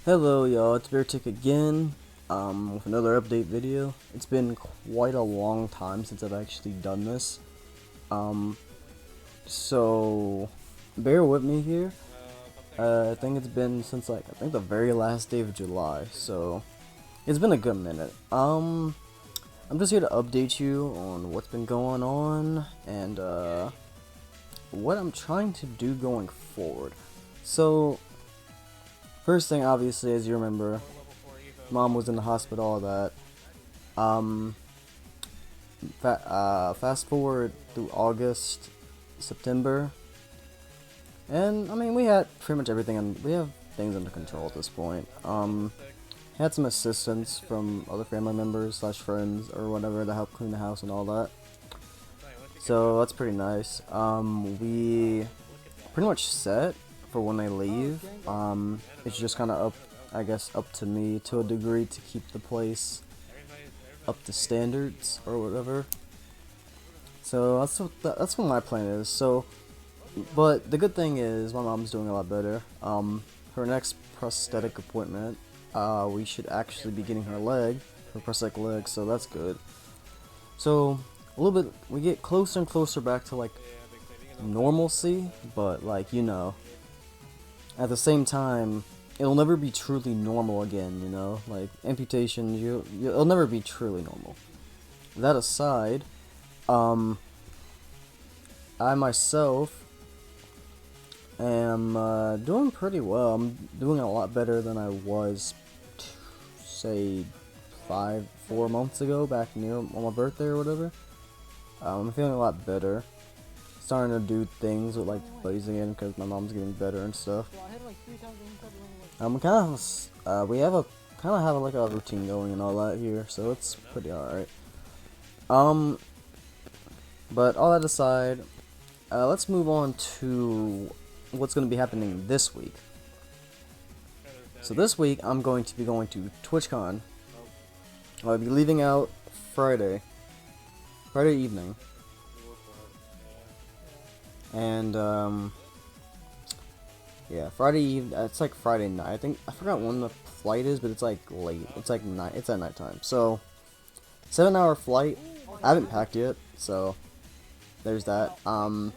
Hello y'all, it's Beartick again, with another update video. It's been quite a long time since I've actually done this, so bear with me here. I think it's been since I think the very last day of July, so it's been a good minute. I'm just here to update you on what's been going on and what I'm trying to do going forward. So first thing, obviously, as you remember, Mom was in the hospital, all that. Fast forward through August, September, and I mean, we had pretty much everything, and we have things under control at this point. Had some assistance from other family members slash friends or whatever to help clean the house and all that. So that's pretty nice. We pretty much set for when they leave. It's just kind of up, I guess, up to me to a degree to keep the place up to standards or whatever. So that's what my plan is. So, but the good thing is my mom's doing a lot better. Her next prosthetic appointment, we should actually be getting her prosthetic leg. So that's good. So a little bit, we get closer and closer back to like normalcy, but like, you know, at the same time, it'll never be truly normal again, you know? Like, amputation, it'll never be truly normal. That aside, I myself am doing pretty well. I'm doing a lot better than I was, say, 4 months ago, back near on my birthday or whatever. I'm feeling a lot better. Starting to do things with like buddies again because my mom's getting better and stuff. We have like a routine going and all that here, so it's pretty alright. But all that aside, let's move on to what's going to be happening this week. So this week I'm going to be going to TwitchCon. I'll be leaving out Friday evening. And yeah, Friday evening. It's like Friday night. I forgot when the flight is, but it's like late. It's like night. It's at nighttime. So 7-hour flight. I haven't packed yet, so there's that. Probably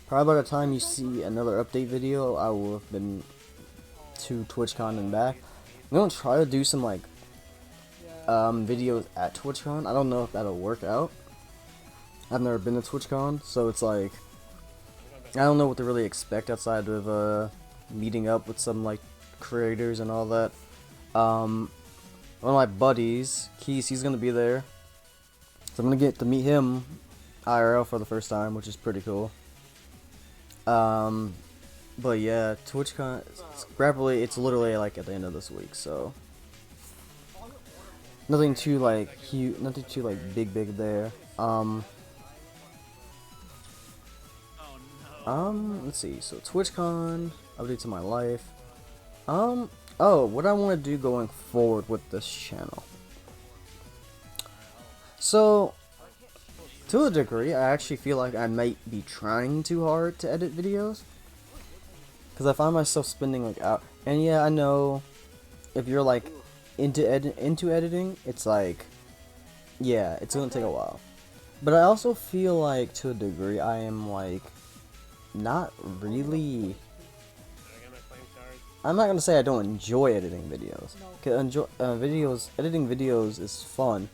by the time you see another update video, I will have been to TwitchCon and back. I'm gonna try to do some like videos at TwitchCon. I don't know if that'll work out. I've never been to TwitchCon, so it's like I don't know what to really expect outside of meeting up with some like creators and all that. One of my buddies, he's gonna be there, so I'm gonna get to meet him IRL for the first time, which is pretty cool. But yeah, TwitchCon, it's literally like at the end of this week, so nothing too like huge, nothing too like big there. Let's see. So TwitchCon, updates in my life. What I want to do going forward with this channel. So, to a degree, I actually feel like I might be trying too hard to edit videos, because I find myself spending like out. And yeah, I know if you're like into editing, it's like, yeah, it's gonna take a while. But I also feel like to a degree, I am like not really. I'm not gonna say I don't enjoy editing videos. Editing videos is fun,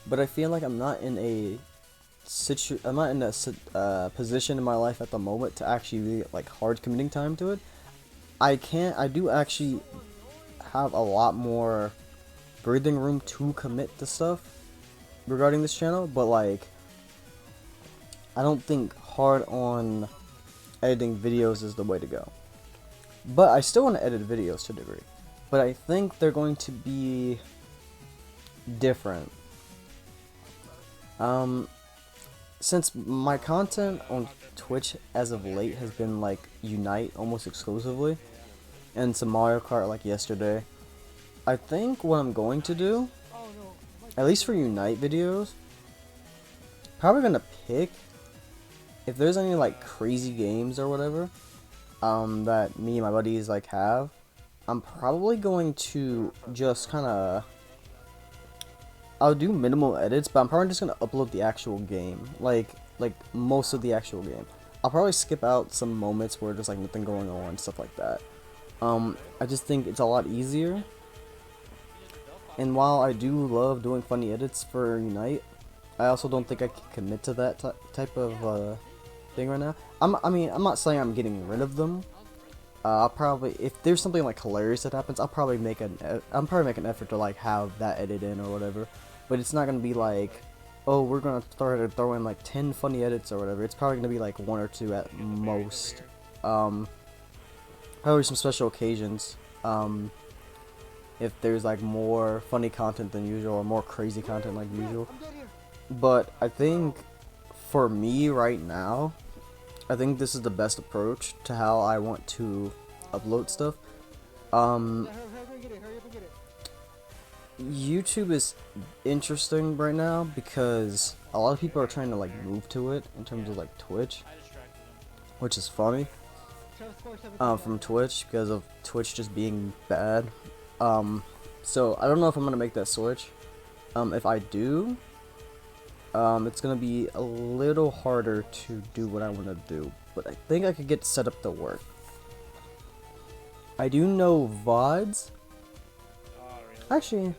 but I feel like I'm not in a position in my life at the moment to actually really like hard committing time to it. I do actually have a lot more breathing room to commit to stuff regarding this channel, but like I don't think hard on editing videos is the way to go. But I still want to edit videos to a degree, but I think they're going to be different. Since my content on Twitch as of late has been like Unite almost exclusively, and some Mario Kart like yesterday, I think what I'm going to do, at least for Unite videos, probably gonna pick, if there's any like crazy games or whatever, that me and my buddies like have, I'm probably going to just kind of, I'll do minimal edits, but I'm probably just gonna upload the actual game, like most of the actual game. I'll probably skip out some moments where there's like nothing going on, stuff like that. I just think it's a lot easier. And while I do love doing funny edits for Unite, I also don't think I can commit to that type of thing right now. I mean, I'm not saying I'm getting rid of them. I'll probably, if there's something like hilarious that happens, I'll probably make an effort to like have that edit in or whatever. But it's not gonna be like, oh, we're gonna throw in like 10 funny edits or whatever. It's probably gonna be like 1 or 2 at most. Probably some special occasions. If there's like more funny content than usual or more crazy content like usual. But I think for me right now, I think this is the best approach to how I want to upload stuff. YouTube is interesting right now because a lot of people are trying to like move to it in terms of like Twitch, which is funny. From Twitch because of Twitch just being bad. So I don't know if I'm gonna make that switch. If I do, it's gonna be a little harder to do what I want to do, but I think I could get set up to work. I do know VODs. Actually,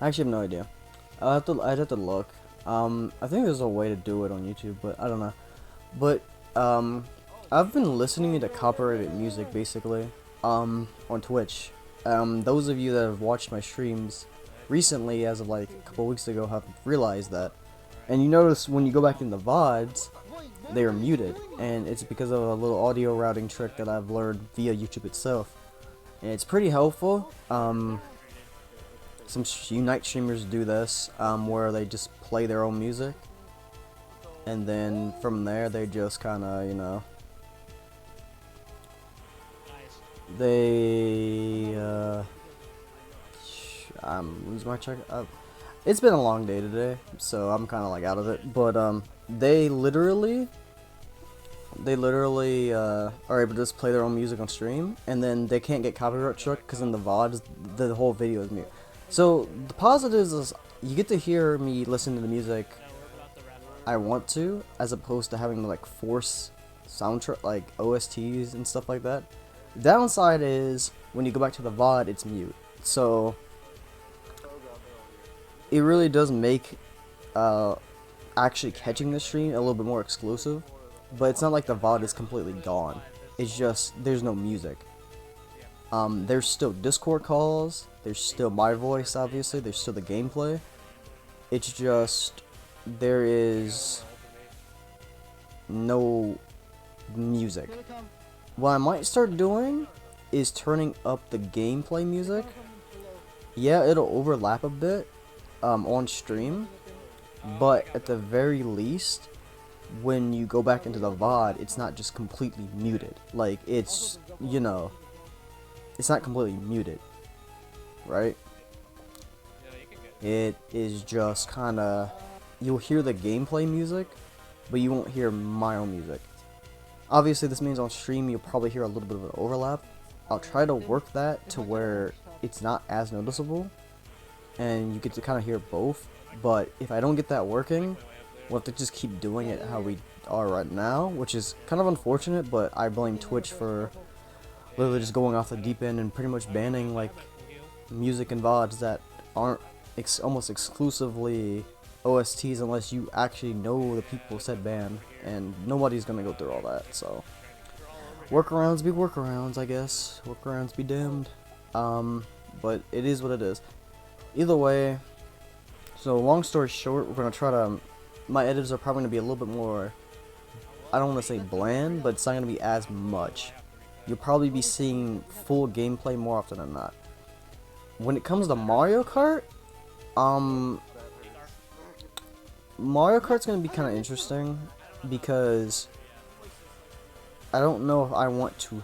I actually have no idea. I'd have to look. I think there's a way to do it on YouTube, but I don't know. But I've been listening to copyrighted music basically on Twitch. Those of you that have watched my streams recently, as of like a couple weeks ago, have realized that. And you notice when you go back in the VODs, they are muted, and it's because of a little audio routing trick that I've learned via YouTube itself, and it's pretty helpful. Some Unite streamers do this, where they just play their own music, and then from there they just kind of, you know, they I'm losing my track. It's been a long day today, so I'm kind of like out of it. But they literally are able to just play their own music on stream, and then they can't get copyright struck because in the VODs the whole video is mute. So the positives is you get to hear me listen to the music I want to, as opposed to having to like force soundtrack like OSTs and stuff like that. The downside is when you go back to the VOD, it's mute. So it really does make actually catching the stream a little bit more exclusive. But it's not like the VOD is completely gone. It's just there's no music. There's still Discord calls. There's still my voice, obviously. There's still the gameplay. It's just there is no music. What I might start doing is turning up the gameplay music. Yeah, it'll overlap a bit on stream, but at the very least, when you go back into the VOD, it's not just completely muted. Like, it's, you know, it's not completely muted, right? It is just kind of, you'll hear the gameplay music, but you won't hear my own music. Obviously, this means on stream you'll probably hear a little bit of an overlap. I'll try to work that to where it's not as noticeable, and you get to kind of hear both. But if I don't get that working, we'll have to just keep doing it how we are right now, which is kind of unfortunate, but I blame Twitch for literally just going off the deep end and pretty much banning like music and VODs that aren't almost exclusively OSTs unless you actually know the people said ban, and nobody's gonna go through all that. So workarounds be workarounds, I guess. Workarounds be damned. But it is what it is. Either way, so long story short, we're gonna try to, my edits are probably gonna be a little bit more, I don't want to say bland, but it's not gonna be as much. You'll probably be seeing full gameplay more often than not. When it comes to Mario Kart, Mario Kart's gonna be kind of interesting because I don't know if I want to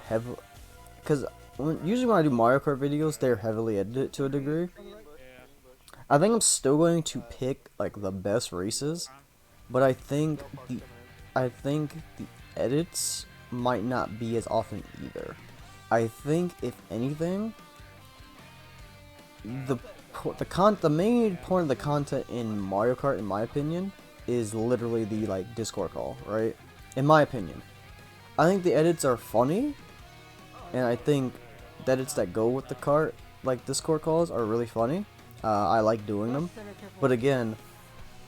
because usually when I do Mario Kart videos, they're heavily edited to a degree. I think I'm still going to pick like the best races, but I think edits might not be as often either. I think if anything, the main point of the content in Mario Kart, in my opinion, is literally the like Discord call, right? In my opinion, I think the edits are funny, and I think the edits that go with the kart, like Discord calls, are really funny. I like doing them, but again,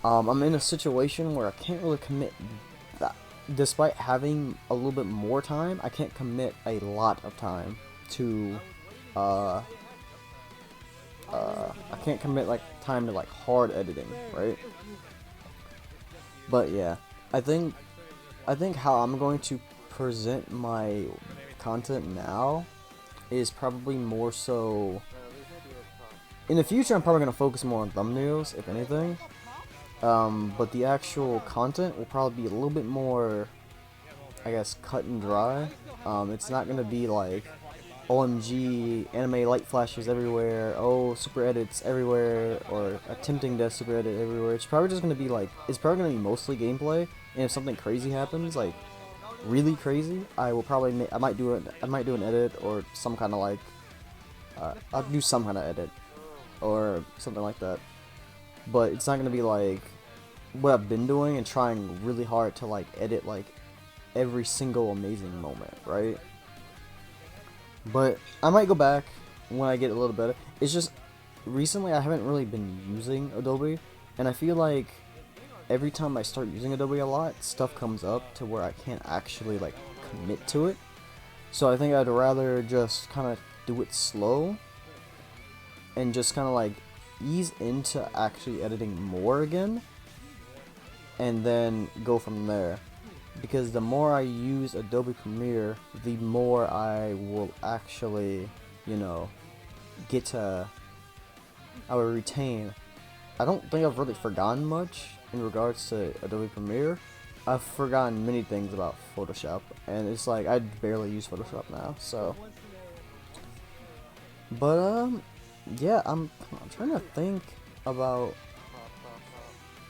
I'm in a situation where I can't really commit. Despite having a little bit more time, I can't commit a lot of time to. I can't commit like time to like hard editing, right? But yeah, I think how I'm going to present my content now is probably more so. In the future, I'm probably going to focus more on thumbnails, if anything. But the actual content will probably be a little bit more, I guess, cut and dry. It's not going to be like, OMG, anime light flashes everywhere, oh, super edits everywhere, or attempting to super edit everywhere. It's probably just going to be like, it's probably going to be mostly gameplay, and if something crazy happens, like, really crazy, I will probably, I might do an edit, or some kind of like, I'll do some kind of edit, or something like that. But it's not going to be like what I've been doing and trying really hard to like edit like every single amazing moment, right? But I might go back when I get a little better. It's just recently I haven't really been using Adobe, and I feel like every time I start using Adobe a lot, stuff comes up to where I can't actually like commit to it. So I think I'd rather just kind of do it slow and just kind of like ease into actually editing more again, and then go from there. Because the more I use Adobe Premiere, the more I will actually, you know, I will retain. I don't think I've really forgotten much in regards to Adobe Premiere. I've forgotten many things about Photoshop, and it's like I barely use Photoshop now, so. But yeah, I'm trying to think about.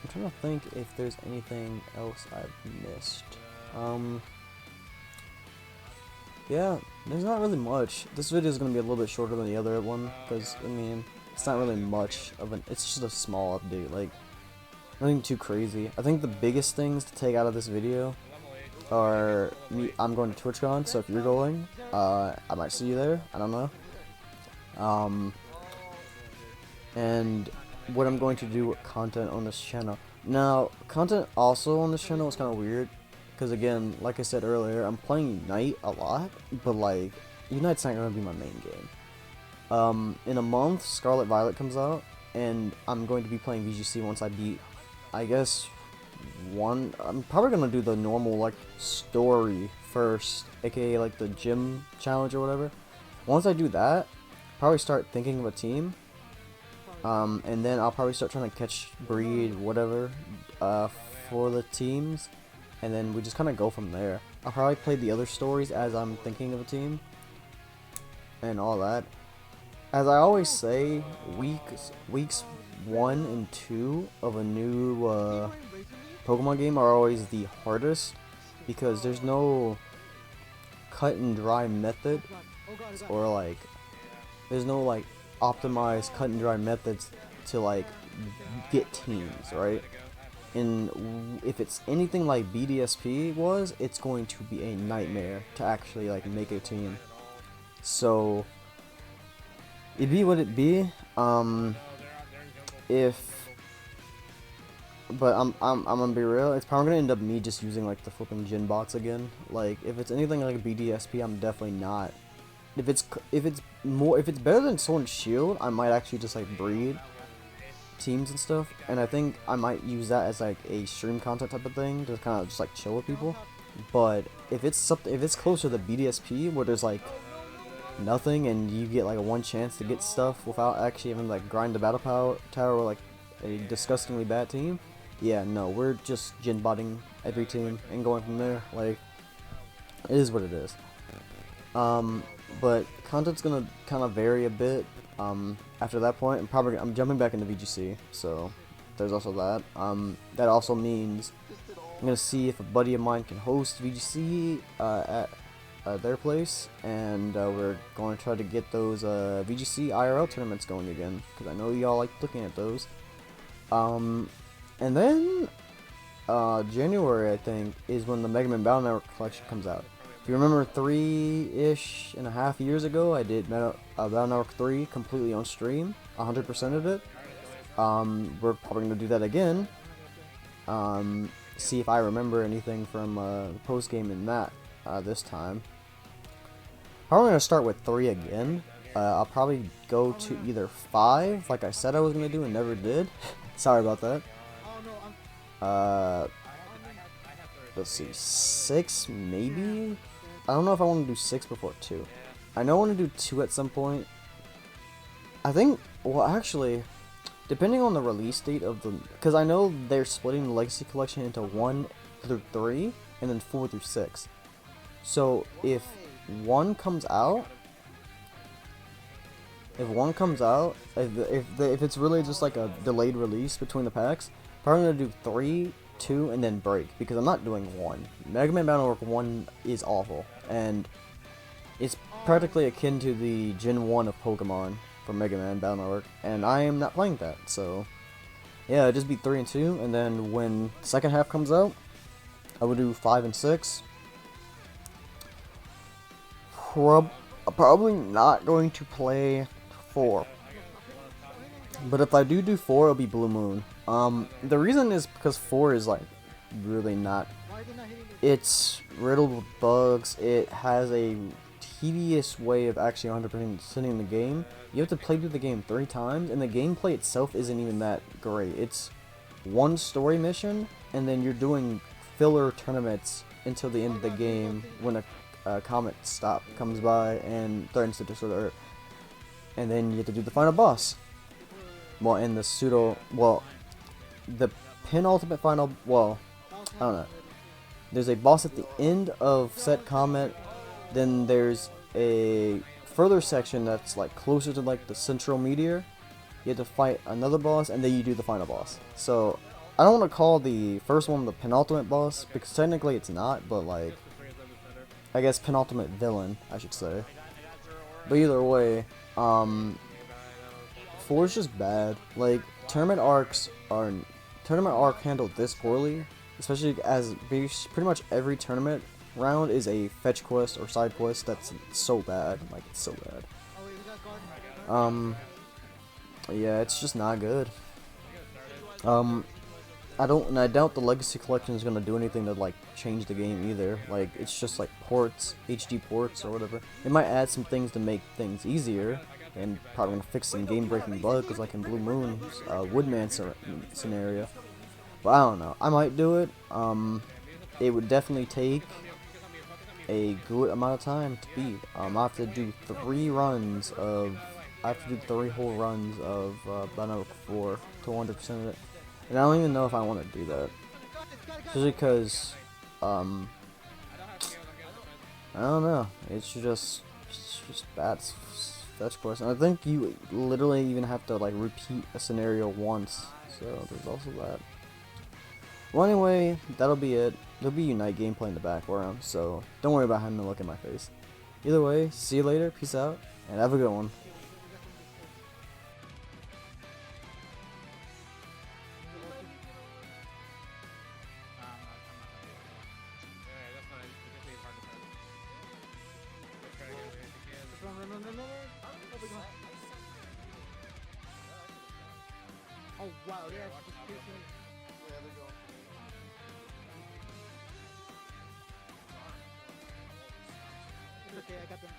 I'm trying to think if there's anything else I've missed. Yeah, there's not really much. This video is gonna be a little bit shorter than the other one, because I mean, it's not really much of an. It's just a small update, like nothing too crazy. I think the biggest things to take out of this video are me. I'm going to TwitchCon, so if you're going, I might see you there. I don't know. And what I'm going to do with content on this channel. Now, content also on this channel is kind of weird, because again, like I said earlier, I'm playing Unite a lot, but like, Unite's not going to be my main game. In a month, Scarlet Violet comes out, and I'm going to be playing VGC once I beat, I guess, I'm probably going to do the normal, like, story first, aka, like, the gym challenge or whatever. Once I do that, probably start thinking of a team. And then I'll probably start trying to catch, breed, whatever, for the teams, and then we just kind of go from there. I'll probably play the other stories as I'm thinking of a team, and all that. As I always say, weeks 1 and 2 of a new Pokemon game are always the hardest, because there's no cut and dry method, or like, there's no like optimized cut and dry methods to like get teams, right? And if it's anything like BDSP was, it's going to be a nightmare to actually like make a team. So it be what it be. But I'm gonna be real. It's probably gonna end up me just using like the flipping gin bots again. Like if it's anything like BDSP, I'm definitely not. If it's better than Sword and Shield, I might actually just like breed teams and stuff, and I think I might use that as like a stream content type of thing to kind of just like chill with people. But if it's closer to BDSP where there's like nothing and you get like a one chance to get stuff without actually even like grind the battle tower or like a disgustingly bad team, yeah, no, we're just gin botting every team and going from there. Like, it is what it is. But content's gonna kind of vary a bit. After that point, I'm jumping back into VGC, so there's also that. That also means I'm gonna see if a buddy of mine can host VGC at their place, and we're going to try to get those VGC IRL tournaments going again, because I know y'all like looking at those. And then January, I think, is when the Megaman Battle Network collection comes out. If you remember 3.5 years ago, I did Battle Network 3 completely on stream, 100% of it. We're probably going to do that again. See if I remember anything from the post game in that this time. Probably going to start with 3 again. I'll probably go to either 5, like I said I was going to do and never did. Sorry about that. Let's see, 6 maybe? I don't know if I want to do 6 before 2. I know I want to do 2 at some point. I think, well actually, depending on the release date of the, because I know they're splitting the Legacy Collection into 1 through 3, and then 4 through 6. So if one comes out, if it's really just like a delayed release between the packs, probably gonna do 3, 2, and then break, because I'm not doing 1. Megaman Battle Network 1 is awful, and it's practically akin to the Gen 1 of Pokemon from Megaman Battle Network, and I am not playing that, so yeah, it'd just be 3 and 2, and then when the second half comes out, I would do 5 and 6. Probably not going to play 4, but if I do 4, it'll be Blue Moon. The reason is because 4 is like really not. It's riddled with bugs. It has a tedious way of actually 100%ing the game. You have to play through the game 3 times, and the gameplay itself isn't even that great. It's one story mission, and then you're doing filler tournaments until the end of the game when a comet comes by and threatens to destroy the Earth, and then you have to do the final boss. Well, in the the penultimate final, well, I don't know. There's a boss at the end of said comet, then there's a further section that's like closer to like the central meteor. You have to fight another boss, and then you do the final boss. So I don't want to call the first one the penultimate boss, because technically it's not, but like, I guess penultimate villain, I should say. But either way, 4 is just bad. Like, tournament arc handled this poorly, especially as pretty much every tournament round is a fetch quest or side quest that's so bad. Like, it's so bad. Yeah, it's just not good. I doubt the Legacy Collection is gonna do anything to like change the game either. Like, it's just like ports, HD ports or whatever. They might add some things to make things easier, and probably gonna fix some game-breaking bugs like in Blue Moon's Woodman scenario. But I don't know. I might do it. It would definitely take a good amount of time to beat. I have to do 3 runs of. I have to do 3 whole runs of Battle Network 4 to 100% of it. And I don't even know if I want to do that. Especially because, I don't know. It's just bad fetch quest. And I think you literally even have to like repeat a scenario once. So there's also that. Well, anyway, that'll be it. There'll be Unite gameplay in the background, so don't worry about having to look at my face. Either way, see you later. Peace out, and have a good one. Oh wow, yeah, just keep okay, I got them.